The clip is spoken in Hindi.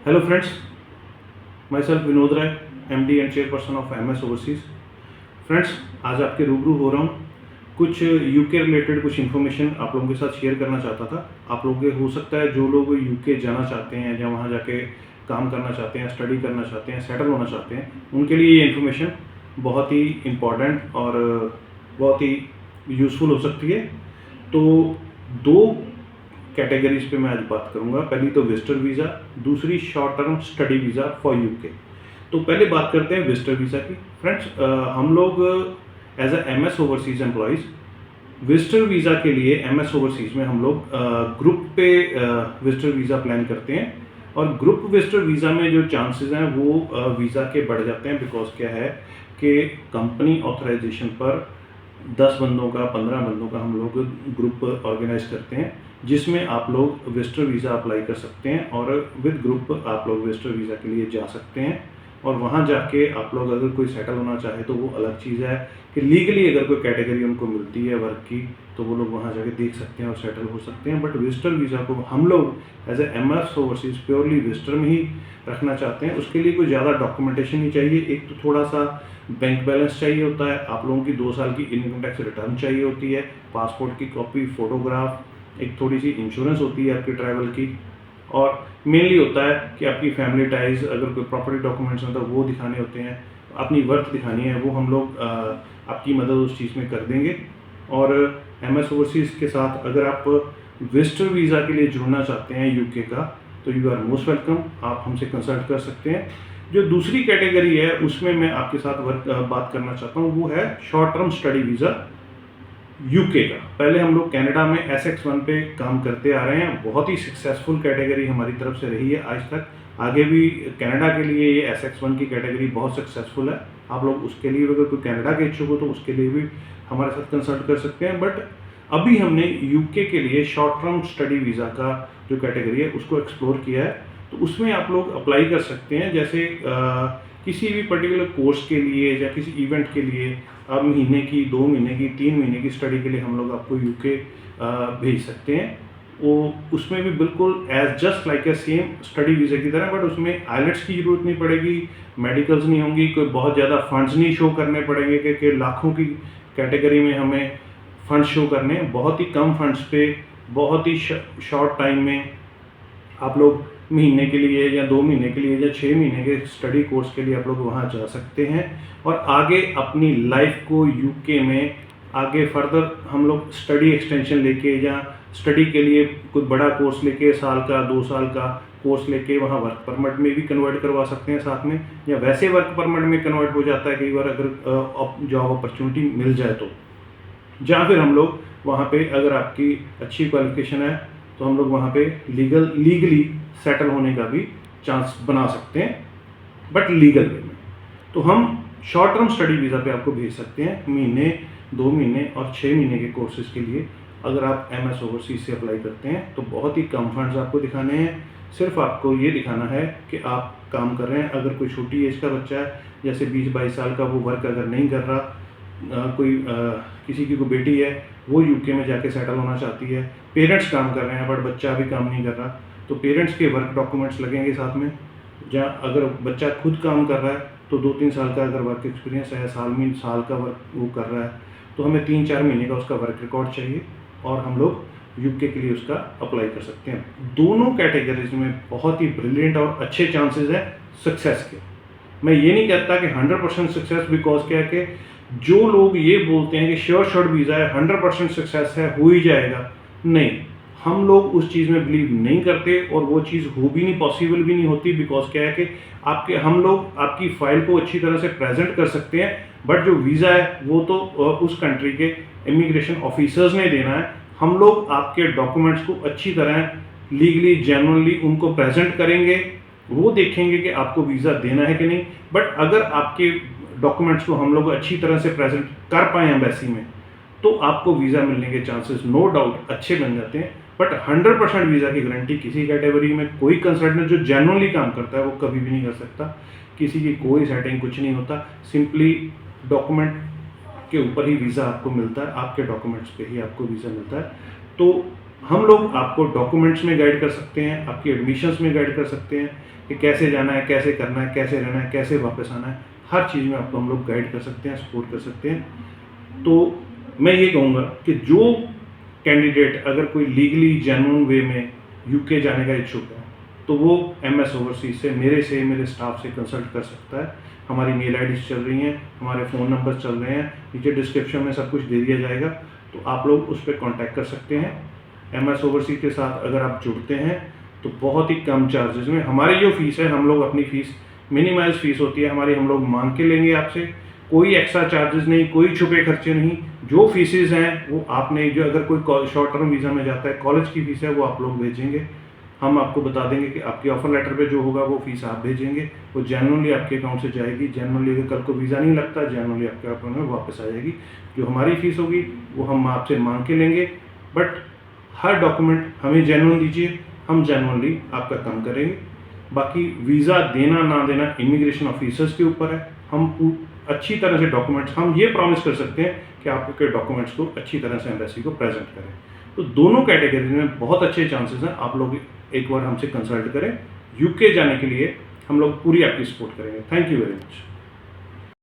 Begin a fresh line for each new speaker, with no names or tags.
Hello friends, myself Vinod Rai, MD and chairperson of MS Overseas. Friends, आज आपके रूबरू हो रहा हूँ। कुछ यूके रिलेटेड कुछ इन्फॉर्मेशन आप लोगों के साथ शेयर करना चाहता था। आप लोगों के हो सकता है जो लोग यूके जाना चाहते हैं या वहाँ जाके काम करना चाहते हैं, स्टडी करना चाहते हैं, सेटल होना चाहते हैं, उनके लिए ये इन्फॉर्मेशन बहुत ही इम्पॉर्टेंट और बहुत ही यूज़फुल हो सकती है। तो दो कैटेगरीज पे मैं आज बात करूंगा। पहली तो विजिटर वीज़ा, दूसरी short term study visa for UK. तो पहले बात करते हैं विजिटर वीज़ा की। फ्रेंड्स, हम लोग as a MS Overseas employees visitor visa के लिए एमएस ओवरसीज़ में हम लोग ग्रुप पे विजिटर वीज़ा प्लान करते हैं। और ग्रुप विजिटर वीज़ा में जो चांसेस हैं वो वीज़ा के बढ़ जाते हैं। बिकॉज क्या है कि कंपनी ऑथराइजेशन पर 10 बंदों का 15 बंदों का हम लोग ग्रुप ऑर्गेनाइज करते हैं, जिसमें आप लोग विजिटर वीज़ा अप्लाई कर सकते हैं और विद ग्रुप आप लोग विजिटर वीज़ा के लिए जा सकते हैं। और वहाँ जाके आप लोग अगर कोई सेटल होना चाहे तो वो अलग चीज़ है कि लीगली अगर कोई कैटेगरी उनको मिलती है वर्क की तो वो लोग वहाँ जाके देख सकते हैं और सेटल हो सकते हैं। बट विजिटर वीज़ा को हम लोग as a MS Overseas purely visitor में ही रखना चाहते हैं। उसके लिए कोई ज़्यादा डॉक्यूमेंटेशन नहीं चाहिए। एक तो थोड़ा सा बैंक बैलेंस चाहिए होता है, आप लोगों की 2 साल की इनकम टैक्स रिटर्न चाहिए होती है, पासपोर्ट की कॉपी, फोटोग्राफ, एक थोड़ी सी इंश्योरेंस होती है आपकी ट्रैवल की, और मेनली होता है कि आपकी फैमिली टाइज, अगर कोई प्रॉपर्टी डॉक्यूमेंट्स हैं तो वो दिखाने होते हैं, अपनी वर्थ दिखानी है, वो हम लोग आपकी मदद उस चीज़ में कर देंगे। और एमएस ओवरसीज़ के साथ अगर आप विजिटर वीज़ा के लिए जुड़ना चाहते हैं यूके का तो यू आर मोस्ट वेलकम, आप हमसे कंसल्ट कर सकते हैं। जो दूसरी कैटेगरी है उसमें मैं आपके साथ बात करना चाहता हूँ, वो है short term study visa UK का। पहले हम लोग कनाडा में SX1 पे काम करते आ रहे हैं, बहुत ही सक्सेसफुल कैटेगरी हमारी तरफ से रही है आज तक। आगे भी कनाडा के लिए ये SX1 की कैटेगरी बहुत सक्सेसफुल है। आप लोग उसके लिए अगर कोई कनाडा के इच्छुक हो तो उसके लिए भी हमारे साथ कंसल्ट कर सकते हैं। बट अभी हमने यूके के लिए शॉर्ट टर्म स्टडी वीज़ा का जो कैटेगरी है उसको एक्सप्लोर किया है, तो उसमें आप लोग अप्लाई कर सकते हैं। जैसे किसी भी पर्टिकुलर कोर्स के लिए या किसी इवेंट के लिए आप महीने की, 2 महीने की, 3 महीने की स्टडी के लिए हम लोग आपको यूके भेज सकते हैं। वो उसमें भी बिल्कुल as just like a same study visa की तरह, बट उसमें आइलेट्स की ज़रूरत नहीं पड़ेगी, मेडिकल्स नहीं होंगी, कोई बहुत ज़्यादा फंड्स नहीं शो करने पड़ेंगे कि लाखों की कैटेगरी में हमें फंड्स शो करने। बहुत ही कम फंड्स पे बहुत ही शॉर्ट टाइम में आप लोग महीने के लिए या 2 महीने के लिए या 6 महीने के स्टडी कोर्स के लिए आप लोग वहाँ जा सकते हैं और आगे अपनी लाइफ को यूके में आगे फर्दर हम लोग स्टडी एक्सटेंशन लेके या स्टडी के लिए कोई बड़ा कोर्स लेके, साल का 2 साल का कोर्स लेके वहाँ वर्क परमिट में भी कन्वर्ट करवा सकते हैं साथ में, या वैसे वर्क परमिट में कन्वर्ट हो जाता है कई बार अगर जॉब अपॉर्चुनिटी मिल जाए तो। या फिर हम लोग वहाँ पे अगर आपकी अच्छी क्वालिफिकेशन है तो हम लोग वहाँ पे लीगली सेटल होने का भी चांस बना सकते हैं, बट लीगल वे में। तो हम शॉर्ट टर्म स्टडी वीज़ा पे आपको भेज सकते हैं महीने, 2 महीने और 6 महीने के कोर्सेज़ के लिए। अगर आप एमएस ओवरसीज़ से अप्लाई करते हैं तो बहुत ही कम फंड्स आपको दिखाने हैं। सिर्फ आपको ये दिखाना है कि आप काम कर रहे हैं। अगर कोई छोटी एज का बच्चा है, जैसे 20-22 साल का, वो वर्क अगर नहीं कर रहा, किसी की कोई बेटी है वो यूके में जाके सेटल होना चाहती है, पेरेंट्स काम कर रहे हैं बट बच्चा अभी काम नहीं कर रहा, तो पेरेंट्स के वर्क डॉक्यूमेंट्स लगेंगे साथ में। या अगर बच्चा खुद काम कर रहा है तो 2-3 साल का अगर वर्क एक्सपीरियंस है, साल का वर्क वो कर रहा है, तो हमें 3-4 महीने का उसका वर्क रिकॉर्ड चाहिए और हम लोग यूके के लिए उसका अप्लाई कर सकते हैं। दोनों कैटेगरीज में बहुत ही ब्रिलियंट और अच्छे चांसेस हैं सक्सेस के। मैं ये नहीं कहता कि 100% सक्सेस, बिकॉज क्या है कि जो लोग ये बोलते हैं कि श्योर वीज़ा है, 100% सक्सेस है, हो ही जाएगा, नहीं, हम लोग उस चीज़ में बिलीव नहीं करते और वो चीज़ हो भी नहीं, पॉसिबल भी नहीं होती। बिकॉज क्या है कि हम लोग आपकी फाइल को अच्छी तरह से प्रेजेंट कर सकते हैं, बट जो वीज़ा है वो तो उस कंट्री के इमिग्रेशन ऑफिसर्स ने देना है। हम लोग आपके डॉक्यूमेंट्स को अच्छी तरह लीगली, जेन्युइनली उनको प्रेजेंट करेंगे, वो देखेंगे कि आपको वीज़ा देना है कि नहीं। बट अगर आपके डॉक्यूमेंट्स को हम लोग अच्छी तरह से प्रेजेंट कर पाए एम्बेसी में तो आपको वीज़ा मिलने के चांसेस नो डाउट अच्छे बन जाते हैं। बट 100% वीज़ा की गारंटी किसी कैटेगरी में कोई कंसल्टेंट जो जेन्युइनली काम करता है वो कभी भी नहीं कर सकता। किसी की कोई सेटिंग कुछ नहीं होता, सिंपली डॉक्यूमेंट के ऊपर ही वीज़ा आपको मिलता है, आपके डॉक्यूमेंट्स पे ही आपको वीज़ा मिलता है। तो हम लोग आपको डॉक्यूमेंट्स में गाइड कर सकते हैं, आपकी एडमिशन्स में गाइड कर सकते हैं कि कैसे जाना है, कैसे करना है, कैसे रहना है, कैसे वापस आना है। हर चीज़ में आपको हम लोग गाइड कर सकते हैं, सपोर्ट कर सकते हैं। तो मैं ये कहूँगा कि जो कैंडिडेट अगर कोई लीगली जेन्युइन वे में यूके जाने का इच्छुक है तो वो MS ओवरसीज से मेरे स्टाफ से कंसल्ट कर सकता है। हमारी मेल आईडीज चल रही हैं, हमारे फ़ोन नंबर चल रहे हैं, नीचे डिस्क्रिप्शन में सब कुछ दे दिया जाएगा, तो आप लोग उस पर कॉन्टैक्ट कर सकते हैं। MS ओवरसीज के साथ अगर आप जुड़ते हैं तो बहुत ही कम चार्जेस में हमारी जो फ़ीस है, हम लोग अपनी फ़ीस मिनिमाइज फ़ीस होती है हमारी, हम लोग मांग के लेंगे आपसे, कोई एक्स्ट्रा चार्जेस नहीं, कोई छुपे खर्चे नहीं। जो फीसेज हैं वो आपने, जो अगर कोई शॉर्ट टर्म वीज़ा में जाता है, कॉलेज की फ़ीस है वो आप लोग भेजेंगे, हम आपको बता देंगे कि आपके ऑफर लेटर पे जो होगा वो फ़ीस आप भेजेंगे, वो जेन्युइनली आपके अकाउंट से जाएगी। जेन्युइनली अगर कल को वीज़ा नहीं लगता, जेन्युइनली आपके अकाउंट में वापस आ जाएगी। जो हमारी फ़ीस होगी वो हम आपसे मांग के लेंगे, बट हर डॉक्यूमेंट हमें जेन्युइन दीजिए, हम जेन्युइनली आपका काम करेंगे। बाकी वीज़ा देना ना देना इमिग्रेशन ऑफिसर्स के ऊपर है। हम अच्छी तरह से डॉक्यूमेंट्स, हम ये प्रॉमिस कर सकते हैं कि आपके डॉक्यूमेंट्स को अच्छी तरह से एम्बेसी को प्रेजेंट करें। तो दोनों कैटेगरी में बहुत अच्छे चांसेस हैं, आप लोग एक बार हमसे कंसल्ट करें। यूके जाने के लिए हम लोग पूरी आपकी सपोर्ट करेंगे। Thank you very much.